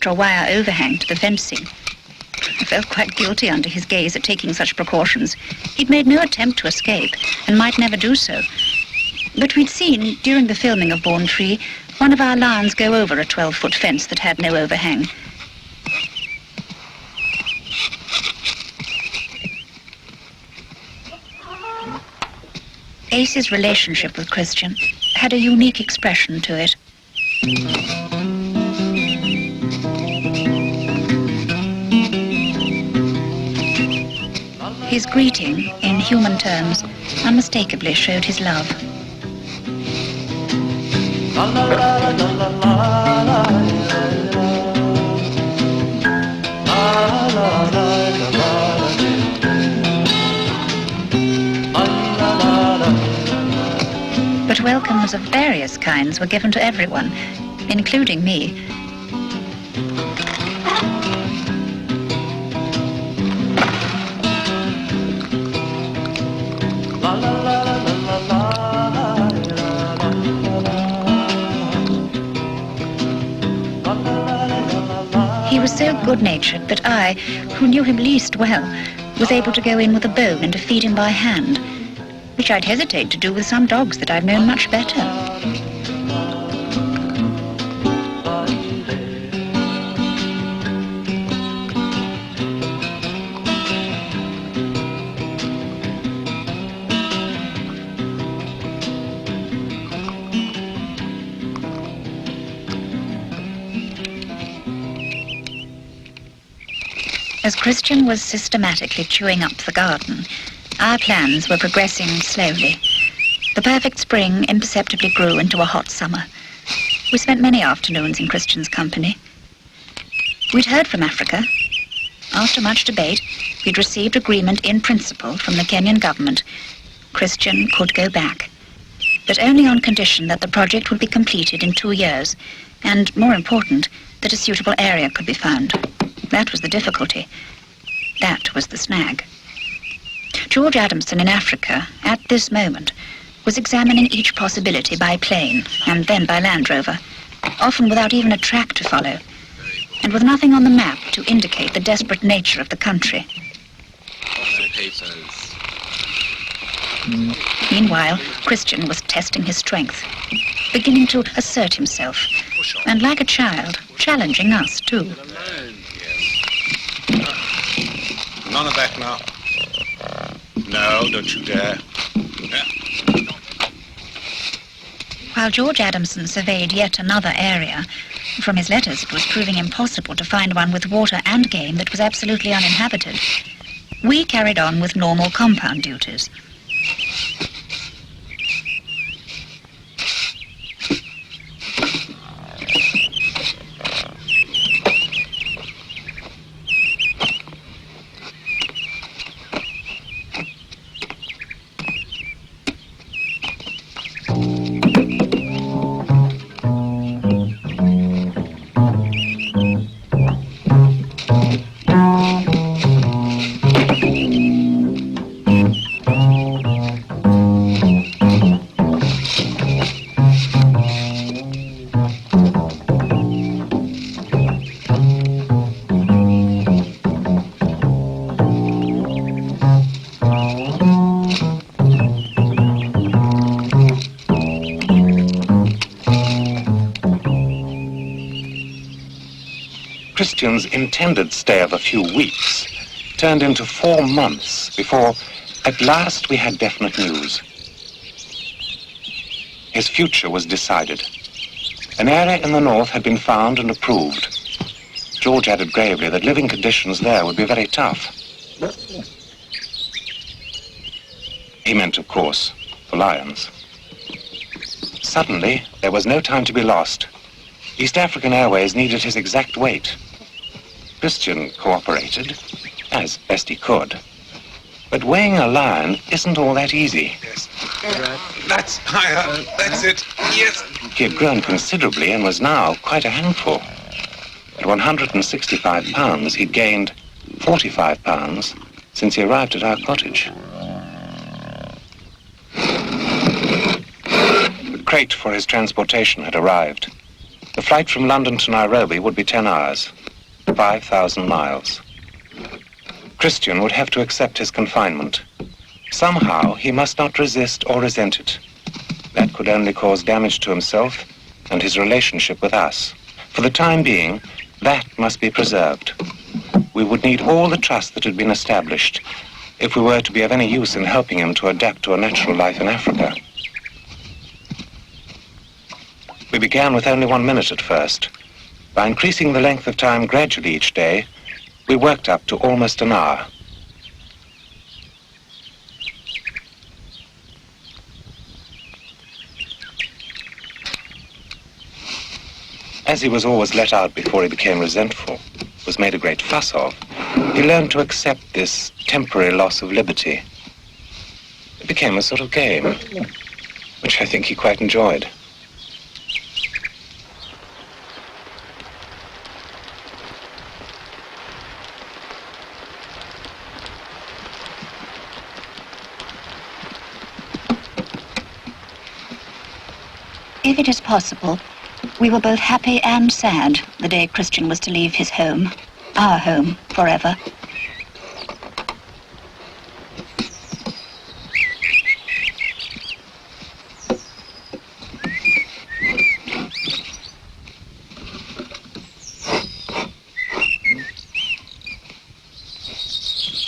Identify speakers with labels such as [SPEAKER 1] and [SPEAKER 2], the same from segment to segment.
[SPEAKER 1] extra wire overhang to the fencing. I felt quite guilty under his gaze at taking such precautions. He'd made no attempt to escape, and might never do so. But we'd seen, during the filming of Born Free, one of our lions go over a 12-foot fence that had no overhang. Ace's relationship with Christian had a unique expression to it. His greeting, in human terms, unmistakably showed his love. But welcomes of various kinds were given to everyone, including me. He was so good-natured that I, who knew him least well, was able to go in with a bone and to feed him by hand, which I'd hesitate to do with some dogs that I've known much better. As Christian was systematically chewing up the garden, our plans were progressing slowly. The perfect spring imperceptibly grew into a hot summer. We spent many afternoons in Christian's company. We'd heard from Africa. After much debate, we'd received agreement in principle from the Kenyan government. Christian could go back, but only on condition that the project would be completed in 2 years, and, more important, that a suitable area could be found. That was the difficulty. That was the snag. George Adamson in Africa, at this moment, was examining each possibility by plane and then by Land Rover, often without even a track to follow, and with nothing on the map to indicate the desperate nature of the country. Meanwhile, Christian was testing his strength, beginning to assert himself, and like a child, challenging us too.
[SPEAKER 2] None of that now. No, don't you dare. Yeah.
[SPEAKER 1] While George Adamson surveyed yet another area, from his letters it was proving impossible to find one with water and game that was absolutely uninhabited. We carried on with normal compound duties.
[SPEAKER 3] Christian's intended stay of a few weeks turned into 4 months before, at last, we had definite news. His future was decided. An area in the north had been found and approved. George added gravely that living conditions there would be very tough. He meant, of course, for lions. Suddenly, there was no time to be lost. East African Airways needed his exact weight. Christian cooperated, as best he could. But weighing a lion isn't all that easy.
[SPEAKER 2] Yes. That's higher. That's it. Yes.
[SPEAKER 3] He had grown considerably and was now quite a handful. At 165 pounds, he'd gained 45 pounds since he arrived at our cottage. The crate for his transportation had arrived. The flight from London to Nairobi would be 10 hours, 5,000 miles. Christian would have to accept his confinement. Somehow, he must not resist or resent it. That could only cause damage to himself and his relationship with us. For the time being, that must be preserved. We would need all the trust that had been established if we were to be of any use in helping him to adapt to a natural life in Africa. We began with only 1 minute at first. By increasing the length of time gradually each day, we worked up to almost an hour. As he was always let out before he became resentful, was made a great fuss of, he learned to accept this temporary loss of liberty. It became a sort of game, which I think he quite enjoyed.
[SPEAKER 1] If it is possible, we were both happy and sad the day Christian was to leave his home, our home, forever.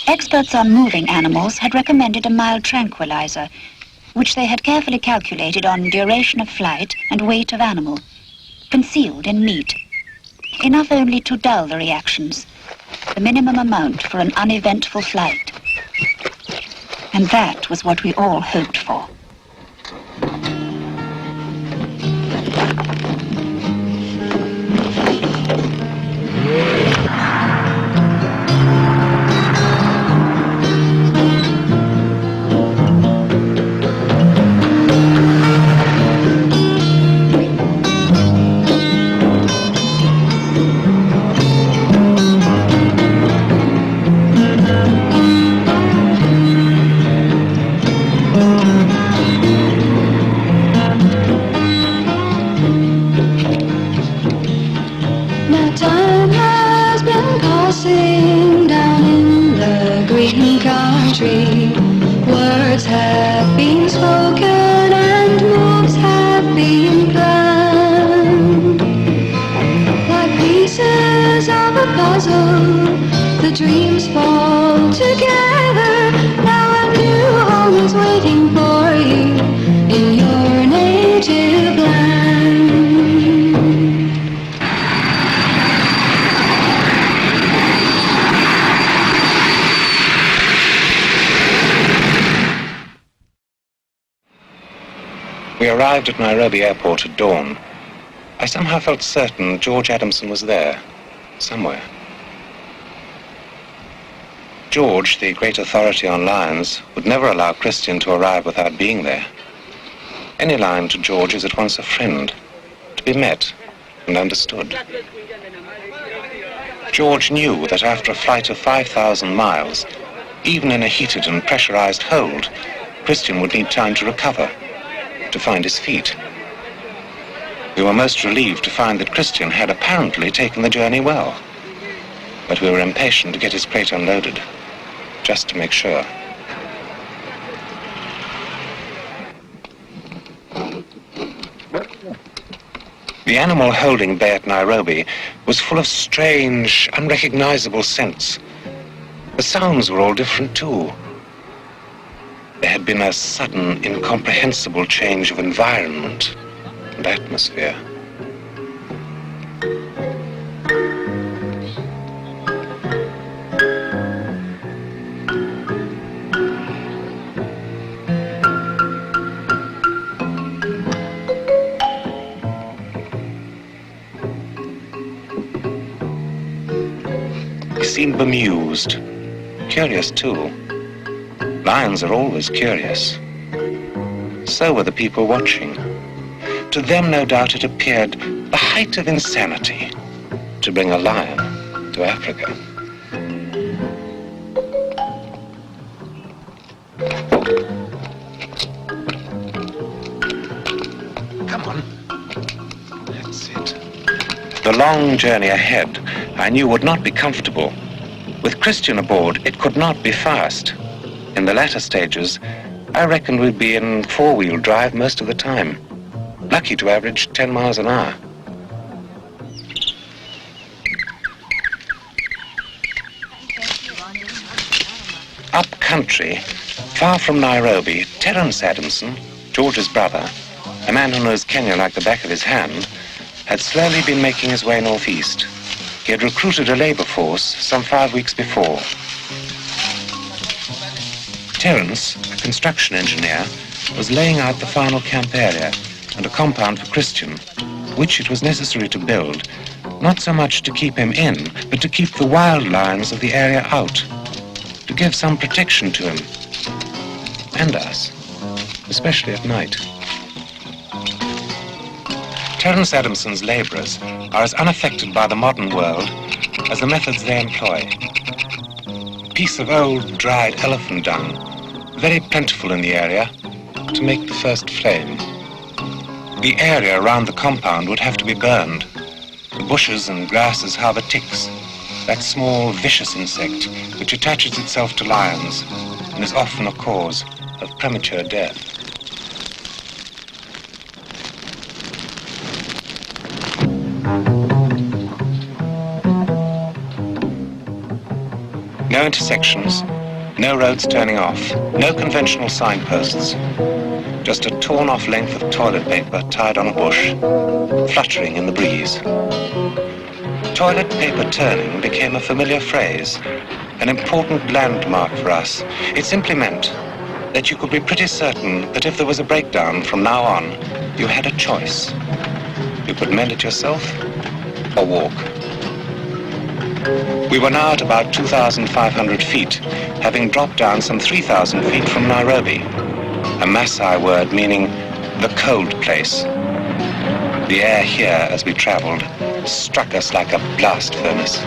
[SPEAKER 1] Experts on moving animals had recommended a mild tranquilizer, which they had carefully calculated on duration of flight and weight of animal, concealed in meat. Enough only to dull the reactions, the minimum amount for an uneventful flight. And that was what we all hoped for.
[SPEAKER 4] Words have been spoken and moves have been planned. Like pieces of a puzzle, the dreams fall together. Now a new home is waiting for you in your native land.
[SPEAKER 3] We arrived at Nairobi airport at dawn. I somehow felt certain George Adamson was there, somewhere. George, the great authority on lions, would never allow Christian to arrive without being there. Any lion to George is at once a friend, to be met and understood. George knew that after a flight of 5,000 miles, even in a heated and pressurized hold, Christian would need time to recover, to find his feet. We were most relieved to find that Christian had apparently taken the journey well, but we were impatient to get his crate unloaded, just to make sure. The animal holding bay at Nairobi was full of strange, unrecognizable scents. The sounds were all different too. There had been a sudden, incomprehensible change of environment and atmosphere. He seemed bemused, curious too. Lions are always curious. So were the people watching. To them, no doubt, it appeared the height of insanity to bring a lion to Africa. Come on. That's it. The long journey ahead, I knew, would not be comfortable. With Christian aboard, it could not be fast. In the latter stages, I reckoned we'd be in four-wheel drive most of the time, lucky to average 10 miles an hour. Up country, far from Nairobi, Terence Adamson, George's brother, a man who knows Kenya like the back of his hand, had slowly been making his way northeast. He had recruited a labor force some 5 weeks before. Terence, a construction engineer, was laying out the final camp area and a compound for Christian, which it was necessary to build, not so much to keep him in, but to keep the wild lions of the area out, to give some protection to him and us, especially at night. Terence Adamson's laborers are as unaffected by the modern world as the methods they employ. A piece of old, dried elephant dung, very plentiful in the area, to make the first flame. The area around the compound would have to be burned. The bushes and grasses harbor ticks, that small, vicious insect which attaches itself to lions and is often a cause of premature death. No intersections, no roads turning off, no conventional signposts. Just a torn-off length of toilet paper tied on a bush, fluttering in the breeze. Toilet paper turning became a familiar phrase, an important landmark for us. It simply meant that you could be pretty certain that if there was a breakdown from now on, you had a choice. You could mend it yourself or walk. We were now at about 2,500 feet, having dropped down some 3,000 feet from Nairobi, a Maasai word meaning the cold place. The air here, as we traveled, struck us like a blast furnace.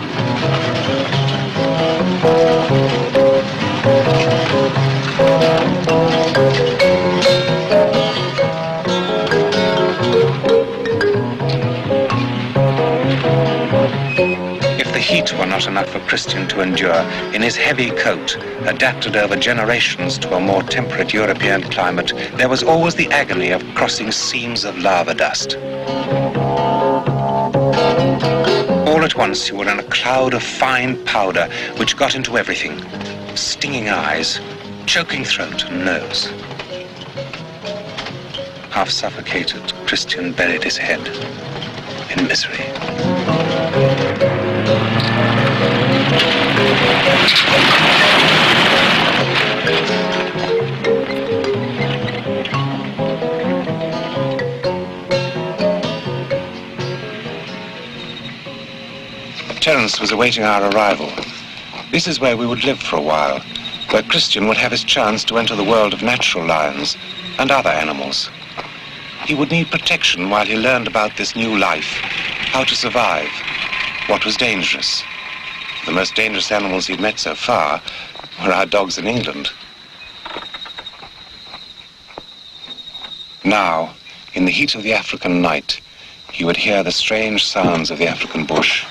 [SPEAKER 3] If the heat were not enough for Christian to endure, in his heavy coat, adapted over generations to a more temperate European climate, there was always the agony of crossing seams of lava dust. All at once you were in a cloud of fine powder which got into everything. Stinging eyes, choking throat and nose. Half suffocated, Christian buried his head in misery. Terence was awaiting our arrival. This is where we would live for a while, where Christian would have his chance to enter the world of natural lions and other animals. He would need protection while he learned about this new life, how to survive, what was dangerous. The most dangerous animals he'd met so far were our dogs in England. Now, in the heat of the African night, he would hear the strange sounds of the African bush.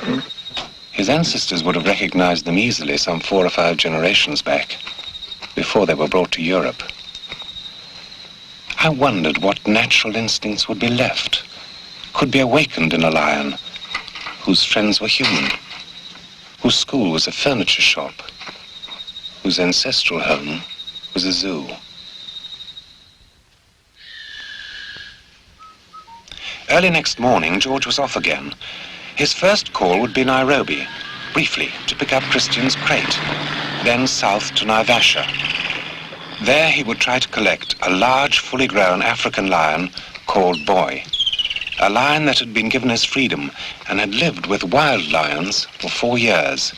[SPEAKER 3] His ancestors would have recognized them easily some 4 or 5 generations back, before they were brought to Europe. I wondered what natural instincts would be left, could be awakened in a lion, whose friends were human, whose school was a furniture shop, whose ancestral home was a zoo. Early next morning, George was off again. His first call would be Nairobi, briefly, to pick up Christian's crate, then south to Naivasha. There he would try to collect a large, fully grown African lion called Boy, a lion that had been given his freedom and had lived with wild lions for 4 years.